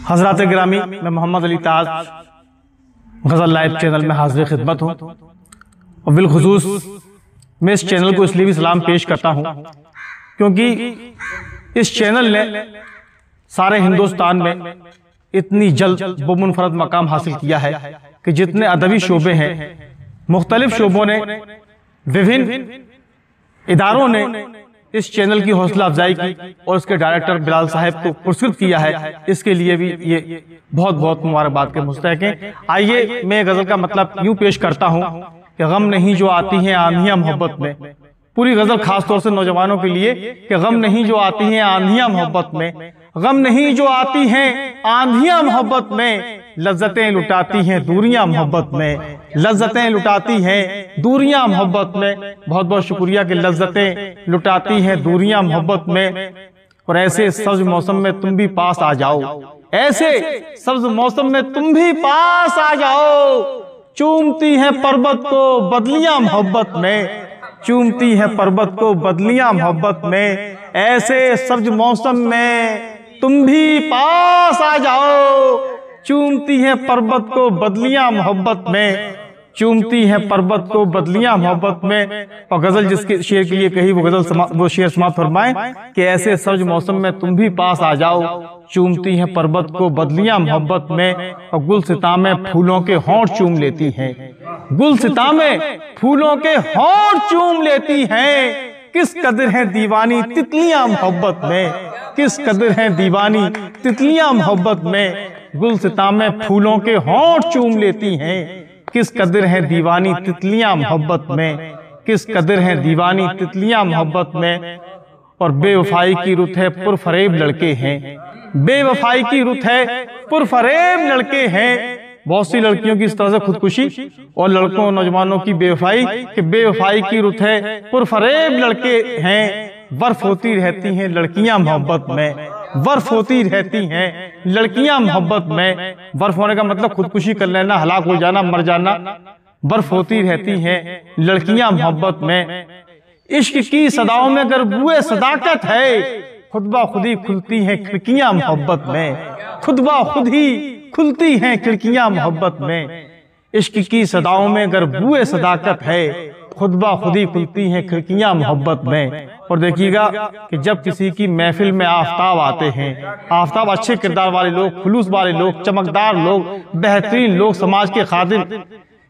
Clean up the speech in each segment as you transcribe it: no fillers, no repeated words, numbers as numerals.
हज़रात गिरामी, मैं मोहम्मद अली ताज गज़ल live channel में हाज़िर खिदमत हूँ और बिलखुसूस मैं इस चैनल को इसलिए भी सलाम पेश करता हूँ क्योंकि इस चैनल ने सारे हिंदुस्तान में इतनी जल्द बमुनफरद मकाम हासिल किया है कि जितने अदबी शोबे हैं, मुख्तलिफ शोबों ने, विभिन्न इदारों ने इस चैनल की हौसला अफजाई की और उसके डायरेक्टर बिलाल साहब को पुरस्कृत किया है। इसके लिए भी ये बहुत बहुत मुबारकबाद के मुस्तहक हैं। आइए मैं गजल का मतलब यूं पेश करता हूं कि गम नहीं जो आती हैं आंधियां मोहब्बत में। पूरी गजल खास तौर से नौजवानों के लिए कि गम नहीं जो आती हैं आंधियां मोहब्बत में, गम नहीं जो आती हैं आंधियां मोहब्बत में, लज्जतें लुटाती हैं दूरियां मोहब्बत में, लज्जतें लुटाती हैं दूरियां मोहब्बत में। बहुत बहुत शुक्रिया कि लज्जतें लुटाती हैं दूरियां मोहब्बत में। और ऐसे सब्ज मौसम में तुम भी पास आ जाओ, ऐसे सब्ज मौसम में तुम भी पास आ जाओ। चूमती हैं पर्वत को बदलियां मोहब्बत में, चूमती हैं पर्वत को बदलियां मोहब्बत में। ऐसे सब्ज मौसम में तुम भी पास आ जाओ। चूमती हैं पर्वत को बदलियां मोहब्बत में, चूमती हैं पर्वत को बदलियां मोहब्बत में। और गजल जिसके शेर के लिए कही वो शेर समाप्त फरमाए कि ऐसे सब्ज मौसम में तुम भी पास आ जाओ। चूमती हैं पर्वत को बदलियां मोहब्बत में। और गुलसिता में फूलों के होंठ चूम लेती हैं, गुलसिता में फूलों के होंठ चूम लेती हैं। किस कदर है दीवानी तितलियां मोहब्बत में, किस कदर है दीवानी तितलियां मोहब्बत में। गुलसिता में फूलों के होंठ चूम लेती हैं। किस कदर है दीवानी तितलियां मोहब्बत में, किस कदर है दीवानी तितलियां मोहब्बत में। और बेवफाई की रुत है पुरफरेब लड़के हैं, बेवफाई की रुत है पुरफरेब लड़के हैं। बहुत सी लड़कियों की इस तरह से खुदकुशी और लड़कों नौजवानों की बेवफाई कि बेवफाई की रुत है पुरफरेब लड़के हैं। बर्फ होती रहती हैं लड़कियां मोहब्बत में, बर्फ होती रहती हैं लड़कियां मोहब्बत में। बर्फ होने का मतलब खुदकुशी कर लेना, हलाक हो जाना, मर जाना। बर्फ होती रहती हैं लड़कियां मोहब्बत में। इश्क की सदाओं में अगर बुए सदाकत है, खुद ब खुद ही खुलती हैं खिड़कियां मोहब्बत में, खुद ब खुद ही खुलती हैं खिड़कियां मोहब्बत में। इश्क की सदाओं में अगर बुए सदाकत है, खुद ब खुद ही खुलती हैं खिड़कियां मोहब्बत में। और देखिएगा कि जब किसी की महफिल में आफ्ताब आते हैं, आफ्ताब अच्छे किरदार वाले लोग, खुलूस वाले लोग, चमकदार लोग, बेहतरीन लोग, समाज के खादिम,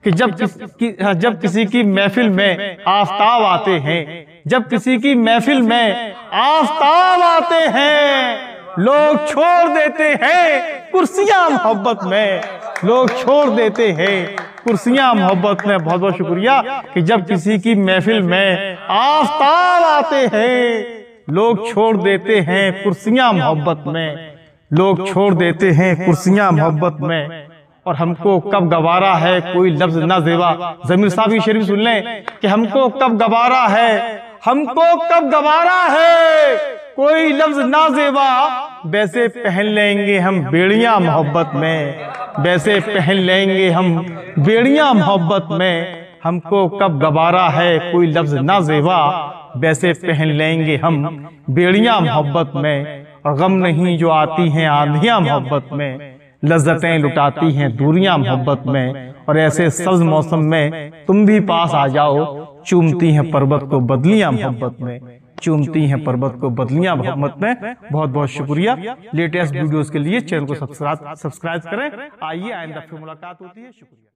कि जब किसी की महफिल में आफ्ताब आते हैं, जब किसी की महफिल में आफ्ताब आते हैं, लोग छोड़ देते हैं कुर्सियां मोहब्बत में, लोग छोड़ देते हैं कुर्सियां मोहब्बत में। बहुत बहुत शुक्रिया कि जब किसी की महफिल में आफ्ताब आते हैं, लोग छोड़ देते हैं कुर्सियां मोहब्बत में, लोग छोड़ देते हैं कुर्सियां मोहब्बत में। और हमको कब गवारा है कोई लफ्ज ना ज़ेबा। ज़मीर साहब की शेर भी सुन लें कि हमको कब गवारा है, हमको कब गवारा है कोई लफ्ज ना ज़ेबा। वैसे पहन लेंगे हम बेड़ियां मोहब्बत में, वैसे पहन लेंगे हम बेड़ियां मोहब्बत में। हमको कब गवारा है कोई लफ्ज ना ज़ेबा, वैसे पहन लेंगे हम बेड़ियां मोहब्बत में। और गम नहीं जो आती हैं आंधियां मोहब्बत में, लज्जतें लुटाती हैं दूरियां मोहब्बत में। और ऐसे सब्ज मौसम में तुम भी पास आ जाओ। चूमती हैं पर्वत को बदलियां मोहब्बत में, चूमती हैं पर्वत को बदलियां मोहब्बत में। बहुत बहुत शुक्रिया। लेटेस्ट वीडियोस के लिए चैनल को सब्सक्राइब करें। आइए आइंदा फिर मुलाकात होती है। शुक्रिया।